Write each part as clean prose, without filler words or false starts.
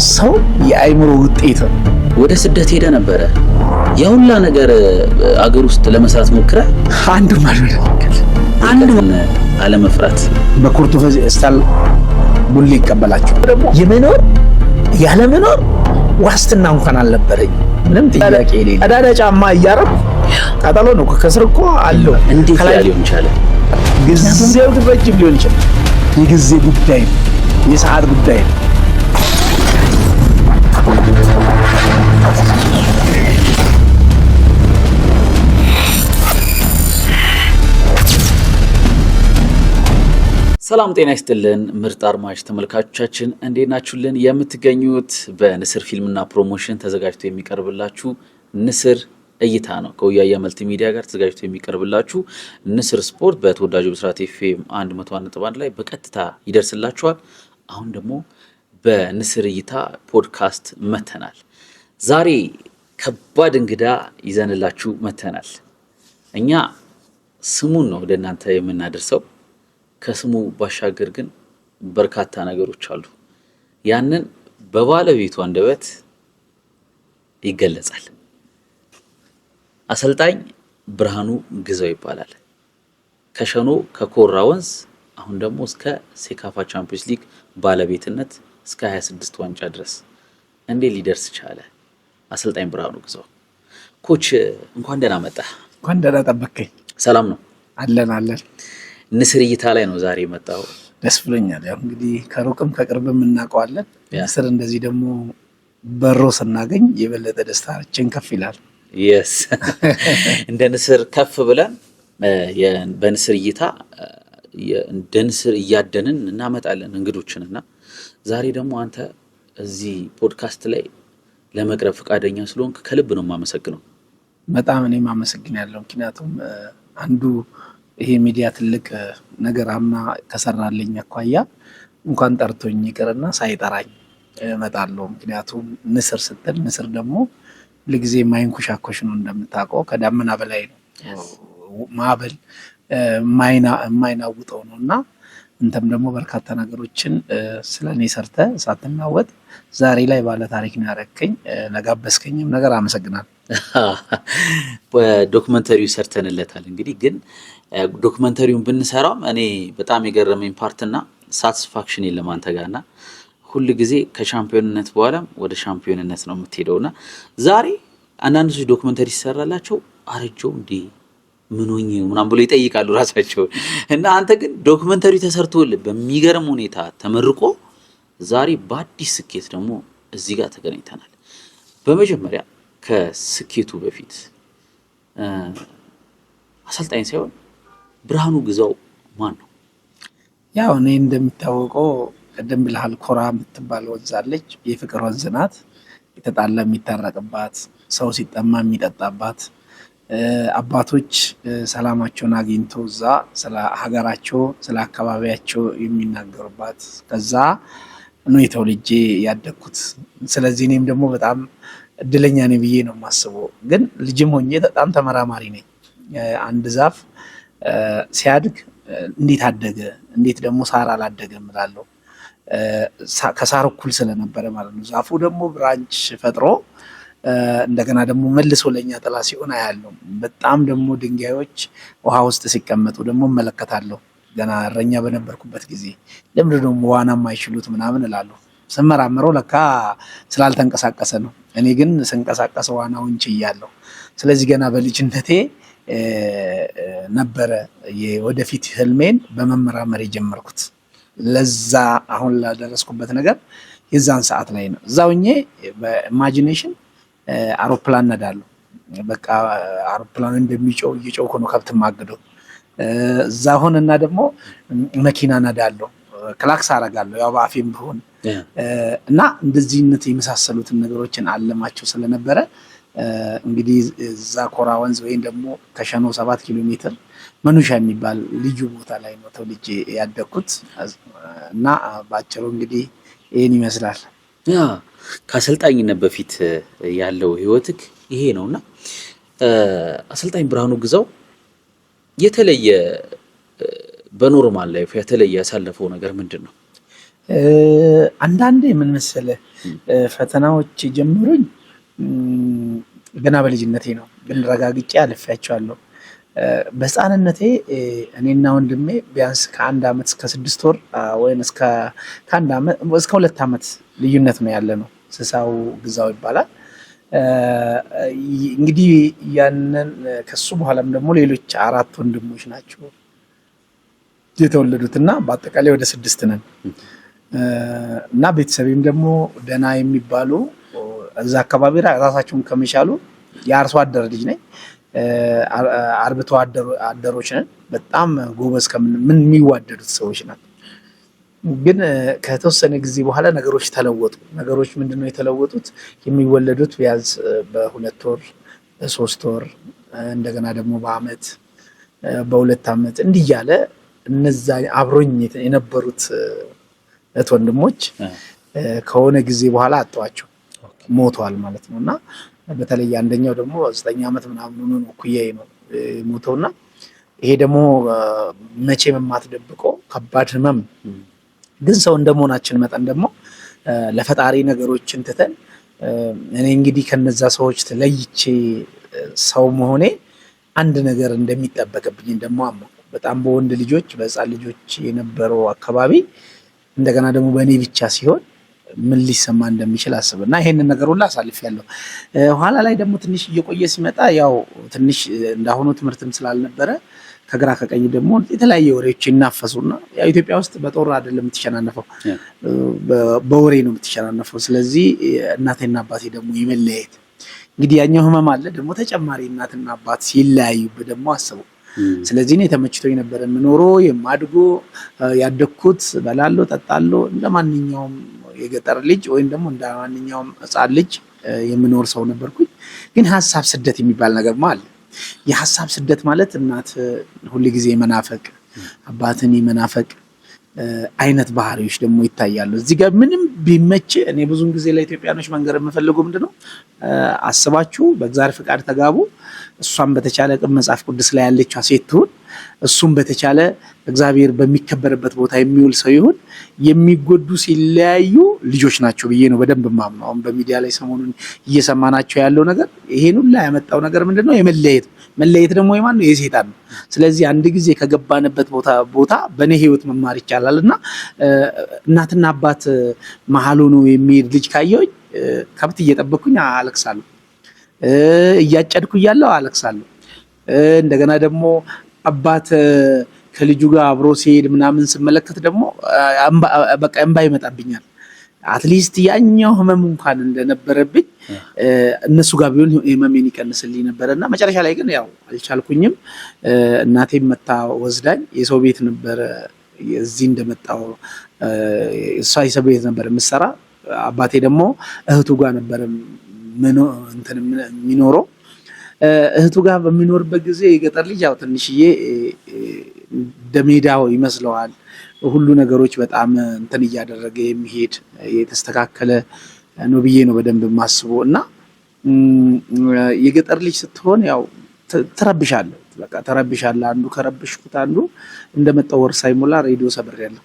ሰው የአይምሮ ውጤት ነው። ወደ ስደት ሄደ ነበረ ያውላ ነገር አገር ውስጥ ለመስራት ሞክረ አንዱ ማለት አንዱ አለመፍራት በኩርቱ ፈስታል ቡሊ ይቀበላቸው ደግሞ የመኖር ያለ መኖር ዋስትና እንኳን አልነበረኝ። ምንም ጥያቄ የሌለው አዳዳ ጫማ እያረኩ ቃጠሎ ነው ከስር እኮ አለው። እንዴት ሊሆን ይችላል? ጊዜው ረጅም ሊሆን ይችላል። የጊዜ ጉዳይ ነው፣ የሰዓት ጉዳይ ነው። ሰላም ጤና ይስጥልን ምርጥ አድማጭ ተመልካቾቻችን እንዴት ናችሁልን? የምትገኙት በንስር ፊልምና ፕሮሞሽን ተዘጋጅቶ የሚቀርብላችሁ ንስር እይታ ነው። ከወያያ መልቲ ሚዲያ ጋር ተዘጋጅቶ የሚቀርብላችሁ ንስር ስፖርት በተወዳጁ ብስራት ኤፍኤም 101.1 ላይ በቀጥታ ይደርስላችኋል። አሁን ደግሞ በንስር እይታ ፖድካስት መተናል። ዛሬ ከባድ እንግዳ ይዘንላችሁ መተናል። እኛ ስሙን ነው ወደ እናንተ የምናደርሰው። ከስሙ ባሻገር ግን በርካታ ነገሮች አሉ። ያንን በባለቤቱ አንደበት ይገለጻል። አሰልጣኝ ብርሃኑ ግዛው ይባላል። ከሸኖ ከኮራ ወንዝ አሁን ደግሞ እስከ ሴካፋ ቻምፒዮንስ ሊግ ባለቤትነት እስከ 26 ዋንጫ ድረስ እንዴት ሊደርስ ቻለ? አሰልጣኝ ብርሃኑ ግዛው ኮች እንኳን ደህና መጣ። እንኳን ደህና ጠበቀኝ። ሰላም ነው? አለን። ንስር እይታ ላይ ነው ዛሬ መጣው። ደስ ብሎኛል። ያው እንግዲህ ከሩቅም ከቅርብም እናውቀዋለን። ንስር እንደዚህ ደግሞ በሮ ስናገኝ የበለጠ ደስታችን ከፍ ይላል። የስ እንደ ንስር ከፍ ብለን በንስር እይታ እንደ ንስር እያደንን እናመጣለን እንግዶችንና ዛሬ ደግሞ አንተ እዚህ ፖድካስት ላይ ለመቅረብ ፈቃደኛ ስለሆንክ ከልብ ነው የማመሰግነው። በጣም እኔም አመሰግናለሁ። ምክንያቱም አንዱ ይሄ ሚዲያ ትልቅ ነገር አምና ከሰራልኝ አኳያ እንኳን ጠርቶኝ ይቅርና ሳይጠራኝ እመጣለሁ። ምክንያቱም ንስር ስትል ንስር ደግሞ ለጊዜ ማይንኩሻኮሽ ነው፣ እንደምታውቀው ከዳመና በላይ ነው፣ ማዕበል የማይናውጠው ነው እና እንተም ደግሞ በርካታ ነገሮችን ስለኔ ሰርተ ሳትናወጥ ዛሬ ላይ ባለ ታሪክ ነው ያረከኝ። ለጋበዝከኝም ነገር አመሰግናለሁ። በዶክመንተሪው ሰርተንለታል። እንግዲህ ግን ዶክመንተሪውን ብንሰራም እኔ በጣም የገረመኝ ፓርትና ሳቲስፋክሽን የለም አንተ ጋርና ሁሉ ጊዜ ከሻምፒዮንነት በኋላም ወደ ሻምፒዮንነት ነው የምትሄደውና ዛሬ አንዳንድ ሰዎች ዶክመንተሪ ይሰራላቸው አረጀው እንዴ ምን ሆኜ ምናምን ብሎ ይጠይቃሉ ራሳቸው እና አንተ ግን ዶክመንተሪ ተሰርቶልህ በሚገርም ሁኔታ ተመርቆ ዛሬ በአዲስ ስኬት ደግሞ እዚህ ጋር ተገናኝተናል። በመጀመሪያ ከስኬቱ በፊት አሰልጣኝ ሳይሆን ብርሃኑ ግዛው ማን ነው? ያው እኔ እንደሚታወቀው ቀደም ብለሃል፣ ኮራ የምትባል ወንዝ አለች። የፍቅር ወንዝ ናት። የተጣላ የሚታረቅባት፣ ሰው ሲጠማ የሚጠጣባት፣ አባቶች ሰላማቸውን አግኝቶ እዛ ስለ ሀገራቸው ስለ አካባቢያቸው የሚናገሩባት ከዛ ነው የተወልጄ ያደግኩት። ስለዚህ እኔም ደግሞ በጣም እድለኛ ነኝ ብዬ ነው የማስበው። ግን ልጅም ሆኜ በጣም ተመራማሪ ነኝ። አንድ ዛፍ ሲያድግ እንዴት አደገ፣ እንዴት ደግሞ ሳር አላደገም እላለሁ። ከሳር እኩል ስለነበረ ማለት ነው። ዛፉ ደግሞ ብራንች ፈጥሮ እንደገና ደግሞ መልሶ ለኛ ጥላ ሲሆን አያለሁ። በጣም ደግሞ ድንጋዮች ውሃ ውስጥ ሲቀመጡ ደግሞ እመለከታለሁ። ገና እረኛ በነበርኩበት ጊዜ ለምን ደግሞ ዋና የማይችሉት ምናምን እላለሁ። ስመራመረው ለካ ስላልተንቀሳቀሰ ነው። እኔ ግን ስንቀሳቀስ ዋናውን ችያለሁ። ስለዚህ ገና በልጅነቴ ነበረ የወደፊት ህልሜን በመመራመር የጀመርኩት። ለዛ አሁን ላደረስኩበት ነገር የዛን ሰዓት ላይ ነው። እዛውኜ በኢማጂኔሽን አውሮፕላን ነዳለሁ። በቃ አውሮፕላን እንደሚጮው እየጮኩ ነው ከብት ማግደው። እዛ ሆነና ደግሞ መኪና ነዳለሁ፣ ክላክስ አረጋለሁ ያው በአፌም ቢሆን እና እንደዚህነት የመሳሰሉትን ነገሮችን አለማቸው ስለነበረ እንግዲህ እዛ ኮራ ወንዝ ወይም ደግሞ ከሸኖ 7 ኪሎ ሜትር መኑሻ የሚባል ልዩ ቦታ ላይ ነው ተወልጄ ያደግኩት እና ባጭሩ እንግዲህ ይሄን ይመስላል። ከአሰልጣኝነት በፊት ያለው ህይወትክ ይሄ ነውና አሰልጣኝ ብርሃኑ ግዛው የተለየ በኖርማል ላይፍ የተለየ ያሳለፈው ነገር ምንድነው? አንዳንዴ ምን መሰለህ ፈተናዎች የጀመሩኝ ገና በልጅነቴ ነው፣ ግን ረጋግጬ አልፌያቸዋለሁ። በህፃንነቴ እኔና ወንድሜ ቢያንስ ከ1 ዓመት እስከ 6 ወር ወይም እስከ 2 ዓመት ልዩነት ነው ያለ ነው። ስሳው ግዛው ይባላል። እንግዲህ ያንን ከሱ በኋላም ደግሞ ሌሎች 4 ወንድሞች ናቸው የተወለዱት እና በአጠቃላይ ወደ 6 ነን እና ቤተሰቤም ደግሞ ደህና የሚባሉ እዛ አካባቢ ራሳቸውን ከመቻሉ የአርሶ አደር ልጅ ነኝ። አርብቶ አደሮች ነን። በጣም ጎበዝ ምን የሚዋደዱት ሰዎች ናቸው። ግን ከተወሰነ ጊዜ በኋላ ነገሮች ተለወጡ። ነገሮች ምንድነው የተለወጡት? የሚወለዱት ቢያንስ በ2 ወር፣ በ3 ወር እንደገና ደግሞ በአመት፣ በ2 ዓመት እንዲህ እያለ እነዛ አብሮኝ የነበሩት እህት ወንድሞች ከሆነ ጊዜ በኋላ አጧቸው፣ ሞተዋል ማለት ነው። እና በተለይ አንደኛው ደግሞ 9 ዓመት ምናምን ነው እኩያዬ ነው ሞተውና ይሄ ደግሞ መቼም የማትደብቀው ከባድ ህመም። ግን ሰው እንደመሆናችን መጠን ደግሞ ለፈጣሪ ነገሮችን ትተን እኔ እንግዲህ ከነዛ ሰዎች ተለይቼ ሰው መሆኔ አንድ ነገር እንደሚጠበቅብኝ ደግሞ አመንኩ። በጣም በወንድ ልጆች በህፃን ልጆች የነበረው አካባቢ እንደገና ደግሞ በእኔ ብቻ ሲሆን ምን ሊሰማ እንደሚችል አስብና ይሄንን ነገር ሁሉ አሳልፌያለሁ። ኋላ ላይ ደግሞ ትንሽ እየቆየ ሲመጣ ያው ትንሽ እንዳሁኑ ትምህርትም ስላልነበረ ከግራ ከቀኝ ደግሞ የተለያየ ወሬዎች ይናፈሱና ያው ኢትዮጵያ ውስጥ በጦር አይደለም የምትሸናነፈው፣ በወሬ ነው የምትሸናነፈው። ስለዚህ እናቴና አባቴ ደግሞ ይመለያየት እንግዲህ ያኛው ህመም አለ ደግሞ ተጨማሪ እናትና አባት ሲለያዩበት ደግሞ አስበው። ስለዚህ እኔ ተመችቶኝ ነበር የምኖረው የማድጎ ያደግኩት፣ በላለሁ ጠጣለሁ እንደማንኛውም የገጠር ልጅ ወይም ደግሞ እንደማንኛውም ህፃን ልጅ የምኖር ሰው ነበርኩኝ። ግን ሀሳብ ስደት የሚባል ነገር አለ። የሀሳብ ስደት ማለት እናት ሁሉ ጊዜ መናፈቅ፣ አባትን መናፈቅ አይነት ባህሪዎች ደግሞ ይታያሉ። እዚህ ጋር ምንም ቢመች እኔ ብዙን ጊዜ ለኢትዮጵያኖች መንገር የምፈልገው ምንድነው አስባችሁ በእግዚአብሔር ፍቃድ ተጋቡ። እሷም በተቻለ ቅን መጽሐፍ ቅዱስ ላይ ያለችው ሴት ትሁን፣ እሱም በተቻለ እግዚአብሔር በሚከበርበት ቦታ የሚውል ሰው ይሁን። የሚጎዱ ሲለያዩ ልጆች ናቸው ብዬ ነው በደንብ ማምነው። አሁን በሚዲያ ላይ ሰሞኑን እየሰማናቸው ያለው ነገር ይሄን ሁሉ ያመጣው ነገር ምንድነው? የመለየት መለየት ደግሞ የማን ነው? የሰይጣን ነው። ስለዚህ አንድ ጊዜ ከገባንበት ቦታ በእኔ ህይወት መማር ይቻላልና እናትና አባት መሀል ሆኖ የሚሄድ ልጅ ካየሁኝ ከብት እየጠበኩኝ አለቅሳለሁ፣ እያጨድኩ እያለሁ አለቅሳለሁ። እንደገና ደግሞ አባት ከልጁ ጋር አብሮ ሲሄድ ምናምን ስመለከት ደግሞ በቃ እንባ ይመጣብኛል። አትሊስት ያኛው ህመም እንኳን እንደነበረብኝ እነሱ ጋር ቢሆን ህመሜን ይቀንስልኝ ነበርና መጨረሻ ላይ ግን ያው አልቻልኩኝም። እናቴም መታ ወስዳኝ የሰው ቤት ነበር እዚህ እንደመጣው እሷ የሰው ቤት ነበር የምትሰራ። አባቴ ደግሞ እህቱ ጋር ነበር የሚኖረው። እህቱ ጋር በሚኖርበት ጊዜ የገጠር ልጅ ያው ትንሽዬ ደሜዳው ይመስለዋል። ሁሉ ነገሮች በጣም እንትን እያደረገ የሚሄድ የተስተካከለ ነው ብዬ ነው በደንብ የማስበው። እና የገጠር ልጅ ስትሆን ያው ትረብሻለህ፣ በቃ ተረብሻለህ። አንዱ ከረብሽኩት አንዱ እንደመጣው ወር ሳይሞላ ሬዲዮ ሰብሬያለሁ።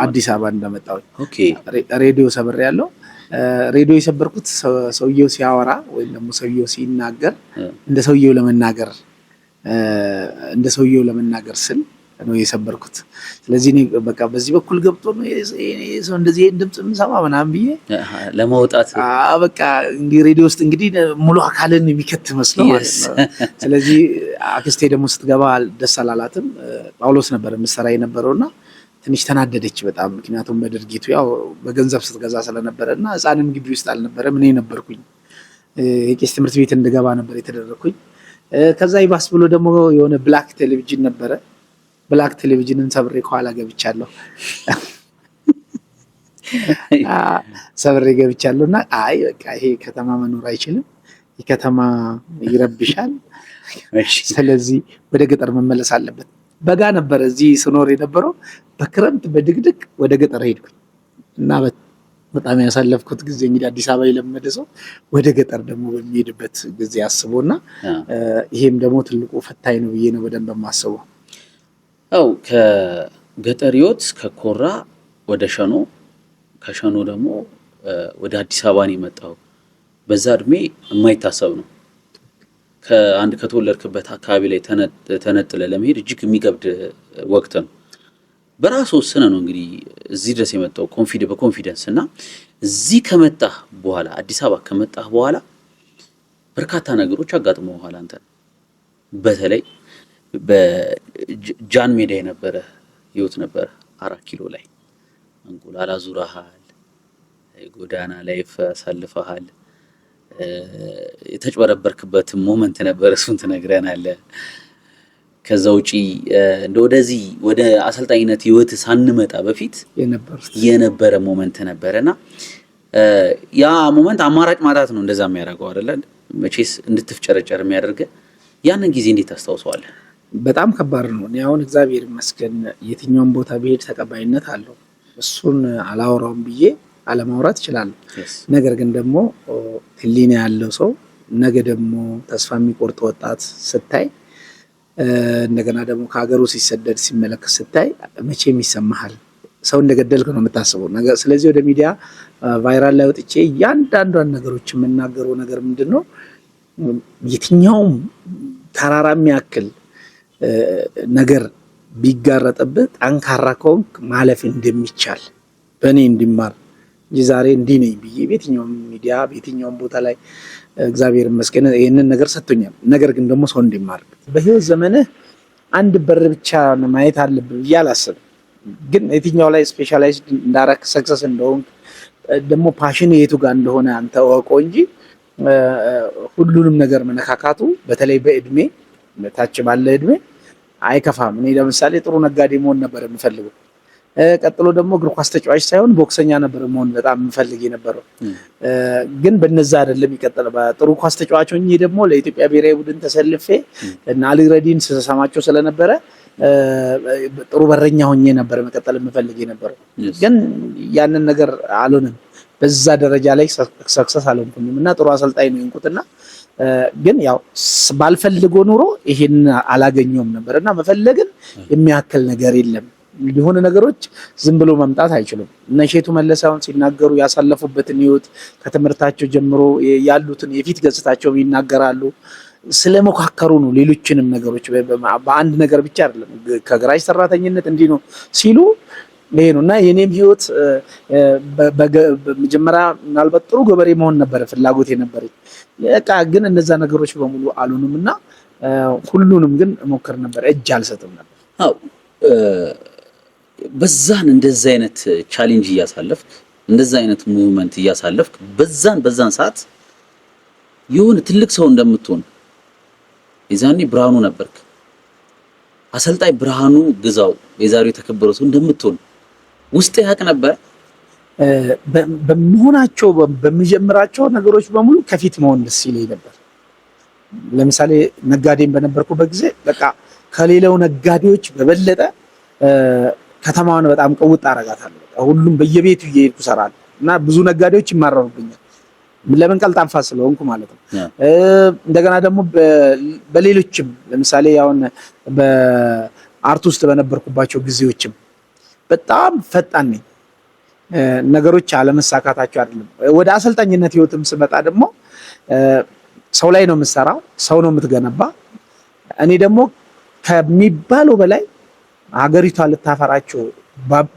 አዲስ አበባ እንደመጣሁ ሬዲዮ ሰብሬያለሁ። ሬዲዮ የሰበርኩት ሰውየው ሲያወራ ወይም ደግሞ ሰውየው ሲናገር እንደ ሰውየው ለመናገር ስል ነው የሰበርኩት። ስለዚህ እኔ በቃ በዚህ በኩል ገብቶ ነው ሰው እንደዚህ ድምጽ የምሰማ ምናምን ብዬ ለማውጣት በቃ እንግዲህ ሬዲዮ ውስጥ እንግዲህ ሙሉ አካልን የሚከት መስሎ ማለት ነው። ስለዚህ አክስቴ ደግሞ ስትገባ ደስ አላላትም። ጳውሎስ ነበር የምሰራ የነበረውና ትንሽ ተናደደች በጣም። ምክንያቱም በድርጊቱ ያው በገንዘብ ስትገዛ ስለነበረና ህፃንም ግቢ ውስጥ አልነበረም። እኔ ነበርኩኝ የቄስ ትምህርት ቤት እንድገባ ነበር የተደረኩኝ። ከዛ ይባስ ብሎ ደግሞ የሆነ ብላክ ቴሌቪዥን ነበረ። ብላክ ቴሌቪዥንን ሰብሬ ከኋላ ገብቻለሁ። ሰብሬ ገብቻለሁና አይ በቃ ይሄ ከተማ መኖር አይችልም፣ የከተማ ይረብሻል። ስለዚህ ወደ ገጠር መመለስ አለበት። በጋ ነበር እዚህ ስኖር የነበረው። በክረምት በድግድግ ወደ ገጠር ሄድኩኝ እና በጣም ያሳለፍኩት ጊዜ እንግዲህ አዲስ አበባ የለመደ ሰው ወደ ገጠር ደግሞ በሚሄድበት ጊዜ አስቦና ይሄም ደግሞ ትልቁ ፈታኝ ነው ብዬ ነው በደንብ የማስበው። አው ከገጠር ህይወት ከኮራ ወደ ሸኖ ከሸኖ ደግሞ ወደ አዲስ አበባ ነው የመጣው። በዛ እድሜ የማይታሰብ ነው። ከአንድ ከተወለድክበት አካባቢ ላይ ተነጥለ ለመሄድ እጅግ የሚገብድ ወቅት ነው። በራሱ ወሰነ ነው እንግዲህ እዚህ ድረስ የመጣው በኮንፊደንስ እና እዚህ ከመጣህ በኋላ አዲስ አበባ ከመጣህ በኋላ በርካታ ነገሮች አጋጥመዋል። አንተ በተለይ በጃን ሜዳ የነበረ ህይወት ነበረ። 4 ኪሎ ላይ እንቁላል አዙረሃል፣ ጎዳና ላይ አሳልፈሃል። የተጭበረበርክበት ሞመንት ነበር፣ እሱን ትነግረናለህ። ከዛ ውጪ ወደዚህ ወደ አሰልጣኝነት ህይወት ሳንመጣ በፊት የነበረ ሞመንት ነበርና ያ ሞመንት አማራጭ ማጣት ነው እንደዛ የሚያደርገው አይደለ? መቼስ እንድትፍጨረጨር የሚያደርገ ያንን ጊዜ እንዴት ታስታውሰዋለህ? በጣም ከባድ ነው። እኔ አሁን እግዚአብሔር ይመስገን የትኛውም ቦታ ብሄድ ተቀባይነት አለው። እሱን አላወራውም ብዬ አለማውራት እችላለሁ። ነገር ግን ደግሞ ህሊና ያለው ሰው ነገ ደግሞ ተስፋ የሚቆርጥ ወጣት ስታይ እንደገና ደግሞ ከሀገሩ ሲሰደድ ሲመለከት ስታይ መቼም ይሰማሃል። ሰው እንደገደልክ ነው የምታስበው ነገር። ስለዚህ ወደ ሚዲያ ቫይራል ላይ ወጥቼ እያንዳንዷን ነገሮች የምናገረው ነገር ምንድን ነው? የትኛውም ተራራ የሚያክል ነገር ቢጋረጥብህ ጠንካራ ከሆንክ ማለፍ እንደሚቻል በእኔ እንዲማር እንጂ ዛሬ እንዲህ ነኝ ብዬ በየትኛውም ሚዲያ በየትኛውም ቦታ ላይ እግዚአብሔር ይመስገን ይህንን ነገር ሰጥቶኛል። ነገር ግን ደግሞ ሰው እንዲማር በህይወት ዘመንህ አንድ በር ብቻ ማየት አለብህ ብዬ አላስብም። ግን የትኛው ላይ ስፔሻላይዝድ እንዳረክ ሰክሰስ እንደሆንክ ደግሞ ፓሽን የቱ ጋር እንደሆነ አንተ ወቀው እንጂ ሁሉንም ነገር መነካካቱ በተለይ በእድሜ ታች ባለ እድሜ አይከፋም። እኔ ለምሳሌ ጥሩ ነጋዴ መሆን ነበር የምፈልገው። ቀጥሎ ደግሞ እግር ኳስ ተጫዋች ሳይሆን ቦክሰኛ ነበር መሆን በጣም የምፈልግ የነበረው። ግን በነዛ አይደለም ይቀጥል። በጥሩ ኳስ ተጫዋች ሆኜ ደግሞ ለኢትዮጵያ ብሔራዊ ቡድን ተሰልፌ እና አሊ ረዲን ስሰማቸው ስለነበረ ጥሩ በረኛ ሆኜ ነበር መቀጠል የምፈልግ የነበረው። ግን ያንን ነገር አልሆነም። በዛ ደረጃ ላይ ሰክሰስ አልሆንኩም እና ጥሩ አሰልጣኝ ነው የሆንኩትና ግን ያው ባልፈልገው ኑሮ ይሄን አላገኘውም ነበርና መፈለግን የሚያክል ነገር የለም። የሆነ ነገሮች ዝም ብሎ መምጣት አይችሉም። እነ ሼቱ መለሳውን ሲናገሩ ያሳለፉበትን ህይወት ከትምህርታቸው ጀምሮ ያሉትን የፊት ገጽታቸው ይናገራሉ። ስለመካከሩ ነው ሌሎችንም ነገሮች በአንድ ነገር ብቻ አይደለም ከግራጅ ሰራተኝነት እንዲህ ነው ሲሉ ይሄ ነውና የኔም ህይወት በመጀመሪያ ምናልባት ጥሩ ገበሬ መሆን ነበር ፍላጎት የነበረኝ። በቃ ግን እነዛ ነገሮች በሙሉ አሉንምና ሁሉንም ግን ሞክር ነበር፣ እጅ አልሰጥም ነበር። አው በዛን እንደዛ አይነት ቻሌንጅ እያሳለፍክ እንደዛ አይነት ሙቭመንት እያሳለፍክ በዛን ሰዓት የሆነ ትልቅ ሰው እንደምትሆን የዛኔ ብርሃኑ ነበርክ። አሰልጣኝ ብርሃኑ ግዛው የዛሬው የተከበረው ሰው እንደምትሆን ውስጥ ያቅ ነበር። በመሆናቸው በሚጀምራቸው ነገሮች በሙሉ ከፊት መሆን ደስ ይለኝ ነበር። ለምሳሌ ነጋዴን በነበርኩበት ጊዜ በቃ ከሌላው ነጋዴዎች በበለጠ ከተማውን በጣም ቀውጥ አረጋታለሁ። ሁሉም በየቤቱ እየሄድኩ እሰራለሁ እና ብዙ ነጋዴዎች ይማረሩብኛል። ለምን ቀልጣፋ ስለሆንኩ ማለት ነው። እንደገና ደግሞ በሌሎችም ለምሳሌ አሁን በአርት ውስጥ በነበርኩባቸው ጊዜዎችም በጣም ፈጣን ነኝ። ነገሮች አለመሳካታቸው አይደለም። ወደ አሰልጣኝነት ህይወትም ስመጣ ደግሞ ሰው ላይ ነው የምሰራው፣ ሰው ነው የምትገነባ። እኔ ደግሞ ከሚባለው በላይ ሀገሪቷ ልታፈራቸው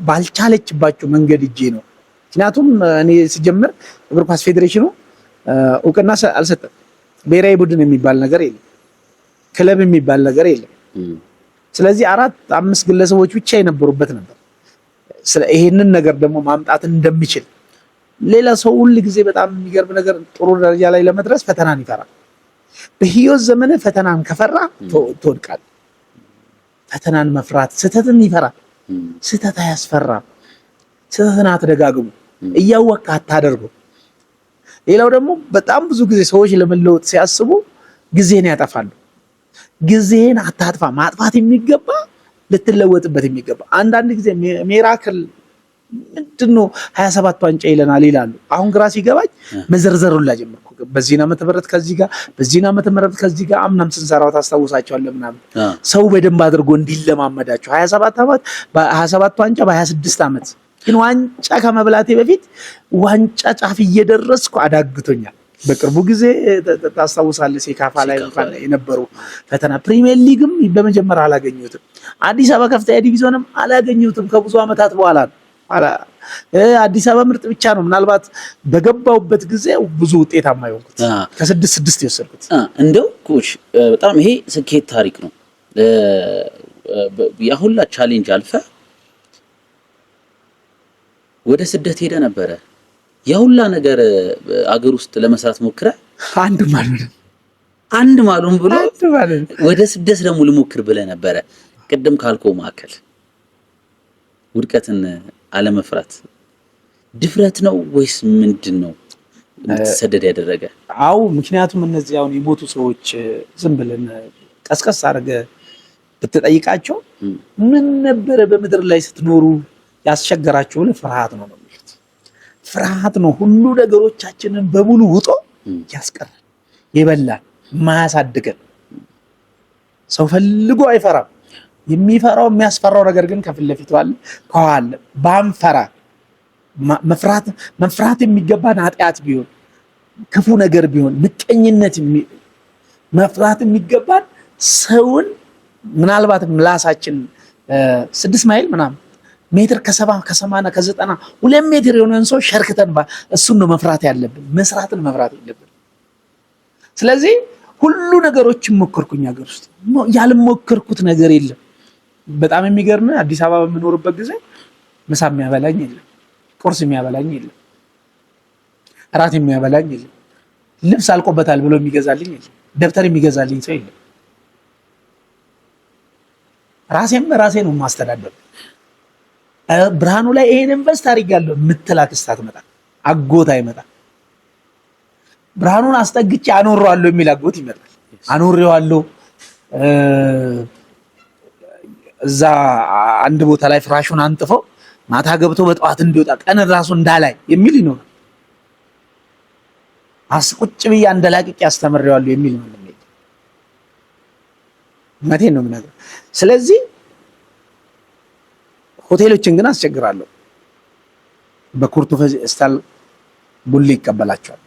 ባልቻለችባቸው መንገድ እጄ ነው። ምክንያቱም እኔ ሲጀምር እግር ኳስ ፌዴሬሽኑ እውቅና አልሰጠም። ብሔራዊ ቡድን የሚባል ነገር የለም፣ ክለብ የሚባል ነገር የለም። ስለዚህ 4-5 ግለሰቦች ብቻ የነበሩበት ነበር። ይሄንን ነገር ደግሞ ማምጣት እንደሚችል ሌላ ሰው ሁሉ ጊዜ በጣም የሚገርም ነገር ጥሩ ደረጃ ላይ ለመድረስ ፈተናን ይፈራል። በህይወት ዘመን ፈተናን ከፈራ ትወድቃለህ። ፈተናን መፍራት ስህተትን ይፈራል። ስህተት አያስፈራም። ስህተትን አትደጋግሙ፣ እያወቅህ አታደርገው። ሌላው ደግሞ በጣም ብዙ ጊዜ ሰዎች ለመለወጥ ሲያስቡ ጊዜን ያጠፋሉ። ጊዜን አታጥፋ። ማጥፋት የሚገባ ልትለወጥበት የሚገባ አንዳንድ ጊዜ ሚራክል ምንድነው 27 ዋንጫ ይለናል ይላሉ። አሁን ግራ ሲገባኝ መዘርዘሩን ላጀምርኩ። በዚህና መተመረጥ ከዚህ ጋር በዚህና መተመረጥ ከዚህ ጋር አምናም ስንሰራው ታስታውሳቸዋለህ ምናምን ሰው በደንብ አድርጎ እንዲለማመዳቸው 27 ዓመት በ27 ዋንጫ በ26 ዓመት ግን ዋንጫ ከመብላቴ በፊት ዋንጫ ጫፍ እየደረስኩ አዳግቶኛል። በቅርቡ ጊዜ ታስታውሳለህ፣ ሴካፋ ላይ የነበሩ ፈተና ፕሪሚየር ሊግም በመጀመሪያ አላገኘሁትም። አዲስ አበባ ከፍተኛ ዲቪዥንም አላገኘሁትም። ከብዙ ዓመታት በኋላ ነው። አዲስ አበባ ምርጥ ብቻ ነው ምናልባት በገባውበት ጊዜ ብዙ ውጤታማ የሆንኩት ከ6 የወሰድኩት። እንደው ኮች በጣም ይሄ ስኬት ታሪክ ነው። ያሁላ ቻሌንጅ አልፈ ወደ ስደት ሄደ ነበረ። ያሁላ ነገር አገር ውስጥ ለመስራት ሞክረ አንድ ማሉም ብሎ ወደ ስደት ደግሞ ልሞክር ብለ ነበረ። ቅድም ካልከው ማከል ውድቀትን አለመፍራት ድፍረት ነው ወይስ ምንድነው እንድትሰደድ ያደረገ? አው ምክንያቱም እነዚህ አሁን የሞቱ ሰዎች ዝም ብለን ቀስቀስ አድርገ ብትጠይቃቸው ምን ነበረ በምድር ላይ ስትኖሩ ያስቸገራችሁ? ፍርሃት ነው የሚሉት። ፍርሃት ነው ሁሉ ነገሮቻችንን በሙሉ ውጦ ያስቀራል፣ ይበላል፣ ማያሳድገን። ሰው ፈልጎ አይፈራም። የሚፈራው የሚያስፈራው ነገር ግን ከፊት ለፊቱ አለ፣ ከኋላ ባንፈራ መፍራት የሚገባን ኃጢአት ቢሆን ክፉ ነገር ቢሆን ምቀኝነት መፍራት የሚገባን ሰውን ምናልባት ምላሳችን 6 ማይል ምናምን ሜትር ከ70 ከ80 ከ90 2 ሜትር የሆነን ሰው ሸርክተን እሱን ነው መፍራት ያለብን፣ መስራትን መፍራት የለብን። ስለዚህ ሁሉ ነገሮችን ሞከርኩኝ። ሀገር ውስጥ ያልሞከርኩት ነገር የለም። በጣም የሚገርም አዲስ አበባ በምኖርበት ጊዜ ምሳ የሚያበላኝ የለም፣ ቁርስ የሚያበላኝ የለም፣ እራት የሚያበላኝ የለም፣ ልብስ አልቆበታል ብሎ የሚገዛልኝ የለም፣ ደብተር የሚገዛልኝ ሰው የለም። ራሴ ነው ማስተዳደር። ብርሃኑ ላይ ይሄን ኢንቨስት አድርጋለሁ የምትል አክስት አትመጣ፣ አጎት አይመጣ። ብርሃኑን አስጠግቼ አኖረዋለሁ የሚል አጎት ይመጣል። አኖሬዋለሁ እዛ አንድ ቦታ ላይ ፍራሹን አንጥፈው ማታ ገብቶ በጠዋት እንዲወጣ ቀን ራሱ እንዳላይ የሚል ይኖራል። አስቁጭ ብዬ እንደላቅቄ አስተምሬዋለሁ የሚል ነው። እውነቴን ነው የምነግርህ። ስለዚህ ሆቴሎችን ግን አስቸግራለሁ። በኩርቱ ፌስታል ቡሌ ይቀበላቸዋል።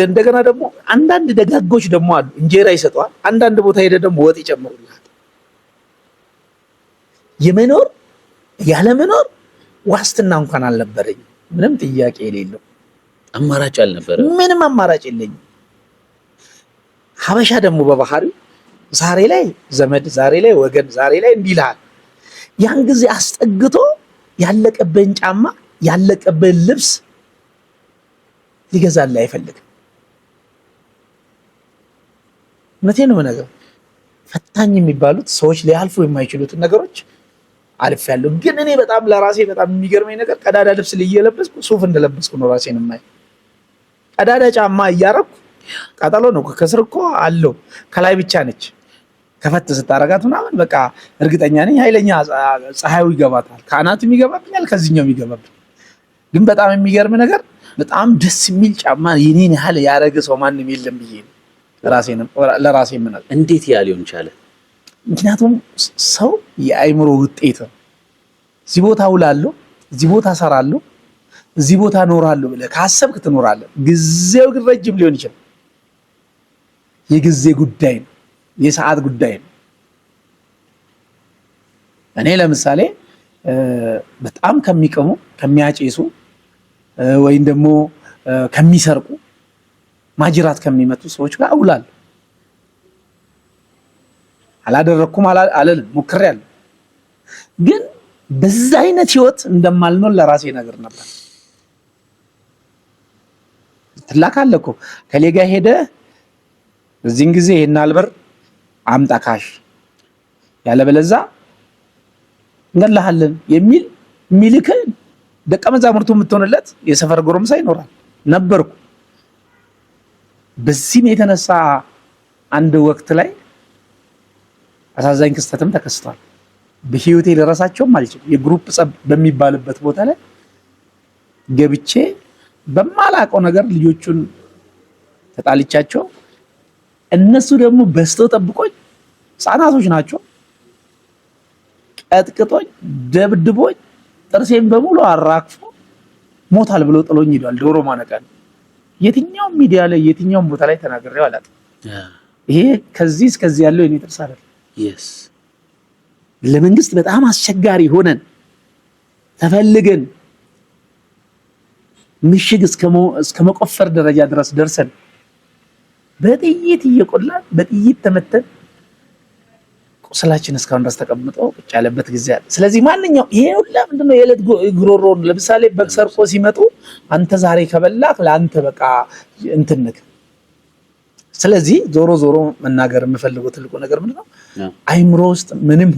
እንደገና ደግሞ አንዳንድ ደጋጎች ደግሞ አሉ፣ እንጀራ ይሰጠዋል። አንዳንድ ቦታ ሄደ ደግሞ ወጥ ይጨምሩልሃል። የመኖር ያለመኖር ዋስትና እንኳን አልነበረኝም። ምንም ጥያቄ የሌለው አማራጭ አልነበረ፣ ምንም አማራጭ የለኝም። ሀበሻ ደግሞ በባህሪው ዛሬ ላይ ዘመድ፣ ዛሬ ላይ ወገን፣ ዛሬ ላይ እንዲልሃል። ያን ጊዜ አስጠግቶ ያለቀበን ጫማ ያለቀበን ልብስ ሊገዛልህ አይፈልግም። እውነቴን ነው ነገር ፈታኝ የሚባሉት ሰዎች ሊያልፉ የማይችሉትን ነገሮች አልፌያለሁ። ግን እኔ በጣም ለራሴ በጣም የሚገርመኝ ነገር ቀዳዳ ልብስ እየለበስኩ ሱፍ እንደለበስኩ ነው ራሴን የማይ። ቀዳዳ ጫማ እያረኩ ቃጠሎ ነው። ከስር እኮ አለው ከላይ ብቻ ነች። ከፈት ስታረጋት ምናምን በቃ እርግጠኛ ነኝ ኃይለኛ ፀሐዩ ይገባታል። ከአናቱም ይገባብኛል፣ ከዚህኛውም ይገባብኝ። ግን በጣም የሚገርም ነገር በጣም ደስ የሚል ጫማ የኔን ያህል ያረገ ሰው ማንም የለም ብዬ ለራሴ ምናል። እንዴት ያ ሊሆን ቻለ? ምክንያቱም ሰው የአእምሮ ውጤት ነው። እዚህ ቦታ ውላለሁ፣ እዚህ ቦታ እሰራለሁ፣ እዚህ ቦታ እኖራለሁ ብለህ ካሰብክ ትኖራለህ። ጊዜው ግን ረጅም ሊሆን ይችላል። የጊዜ ጉዳይ ነው፣ የሰዓት ጉዳይ ነው። እኔ ለምሳሌ በጣም ከሚቀሙ ከሚያጨሱ ወይም ደግሞ ከሚሰርቁ ማጅራት ከሚመቱ ሰዎች ጋር እውላለሁ። አላደረኩም አልልም፣ ሞክሬያለሁ። ግን በዛ አይነት ህይወት እንደማልኖር ለራሴ ነገር ነበር። ትላካለህ እኮ ከሌ ጋር ሄደህ እዚህን ጊዜ ይሄን አልበር አምጣ ካሽ ያለበለዛ እንገላሃለን የሚል ሚልክህ ደቀ መዛሙርቱ የምትሆንለት የሰፈር ጎረምሳ ይኖራል ነበርኩ። በዚህም የተነሳ አንድ ወቅት ላይ አሳዛኝ ክስተትም ተከስቷል። በህይወቴ ልረሳቸውም አልችልም። የግሩፕ ጸብ በሚባልበት ቦታ ላይ ገብቼ በማላውቀው ነገር ልጆቹን ተጣልቻቸው፣ እነሱ ደግሞ በስተው ጠብቆኝ፣ ህፃናቶች ናቸው። ቀጥቅጦኝ ደብድቦኝ ጥርሴን በሙሉ አራግፎ ሞታል ብሎ ጥሎኝ ሄዷል። ዶሮ ማነቃል የትኛውም ሚዲያ ላይ የትኛውም ቦታ ላይ ተናግሬው አላውቅም። ይሄ ከዚህ እስከዚህ ያለው የኔ ጥርስ አይደል። ለመንግስት በጣም አስቸጋሪ ሆነን ተፈልገን ምሽግ እስከ መቆፈር ደረጃ ድረስ ደርሰን በጥይት እየቆላን በጥይት ተመተን ቁስላችን እስካሁን ድረስ ተቀምጦ ቁጭ ያለበት ጊዜ አለ። ስለዚህ ማንኛው ይሄ ሁላ ምንድነው የዕለት ግሮሮን ለምሳሌ በግ ሰርቆ ሲመጡ አንተ ዛሬ ከበላክ ለአንተ በቃ እንትንክ። ስለዚህ ዞሮ መናገር የምፈልገው ትልቁ ነገር ምንድነው አይምሮ ውስጥ ምንም